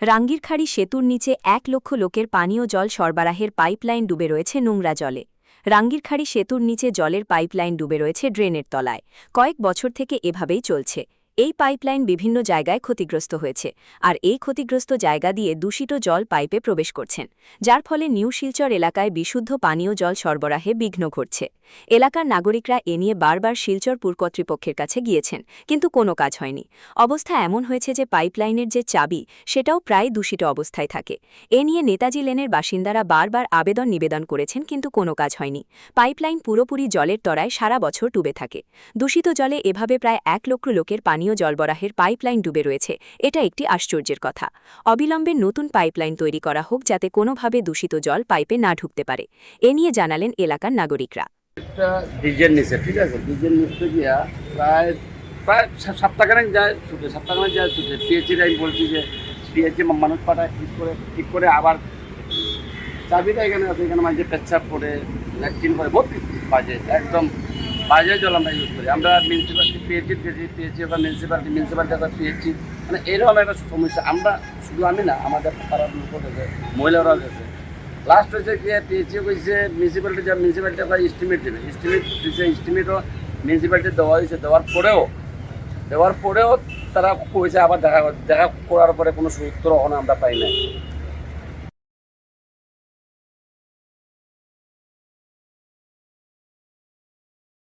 রাঙ্গিরখাড়ি সেতুর নিচে ১ লক্ষ লোকের পানীয় জল সরবরাহের পাইপলাইন ডুবে রয়েছে নোংরা জলে। রাঙ্গিরখাড়ি সেতুর নিচে জলের পাইপলাইন ডুবে রয়েছে ড্রেনের তলায়। কয়েক বছর থেকে এভাবেই চলছে। এই পাইপলাইন বিভিন্ন জায়গায় ক্ষতিগ্রস্ত হয়েছে, আর এই ক্ষতিগ্রস্ত জায়গা দিয়ে দূষিত জল পাইপে প্রবেশ করছেন, যার ফলে নিউ শিলচর এলাকায় বিশুদ্ধ পানীয় জল সরবরাহে বিঘ্ন ঘটছে। এলাকার নাগরিকরা এ নিয়ে বারবার শিলচর পুর কর্তৃপক্ষের কাছে গিয়েছেন, কিন্তু কোনো কাজ হয়নি। অবস্থা এমন হয়েছে যে পাইপলাইনের যে চাবি সেটাও প্রায় দূষিত অবস্থায় থাকে। এ নিয়ে নেতাজি লেনের বাসিন্দারা বারবার আবেদন নিবেদন করেছেন, কিন্তু কোনো কাজ হয়নি। পাইপলাইন পুরোপুরি জলের তলায় সারা বছর ডুবে থাকে। দূষিত জলে এভাবে প্রায় ১ লক্ষ লোকের পানীয় জলবরাহের পাইপলাইন ডুবে রয়েছে, এটা একটি আশ্চর্যের কথা। অবিলম্বে নতুন পাইপলাইন তৈরি করা হোক, যাতে কোনোভাবে দূষিত জল পাইপে না ঢুকতে পারে। এ নিয়ে জানালেন এলাকার নাগরিকরা। একটা ডিজেল নিচে, ঠিক আছে, ডিজেল নিচে গিয়া প্রায় প্রায় সপ্তাহখানেক যায় ছুটে, সপ্তাহখানেক যায় ছুটে। পিএইচি আমি বলছি যে পিএইচি মানুষ পাঠায় ঠিক করে আবার চাবিটা এখানে আছে, এখানে মাঝে পেচ্ছাপ করে ল্যাট্রিন করে বহুত বাজে, একদম বাজে জল আমরা ইউজ করি। আমরা মিউনিসিপ্যালিটি পিএইচি গেছি, পিএইচি বা মিউনিসিপ্যালিটি আবার পিএইচি, মানে এরকম একটা সমস্যা। আমরা শুধু আমি না, আমাদের পাড়ার লোকও গেছে, মহিলারাও গেছে। লাস্ট হয়েছে কি পিএইচি কইছে মিউনিসিপ্যালিটি এস্টিমেট দেবে, এস্টিমেট দিচ্ছে, এস্টিমেটও মিউনিসিপ্যালিটি দেওয়া হয়েছে। দেওয়ার পরেও তারা কইছে আবার দেখা করার পরে কোনো উত্তর আমরা পাই না।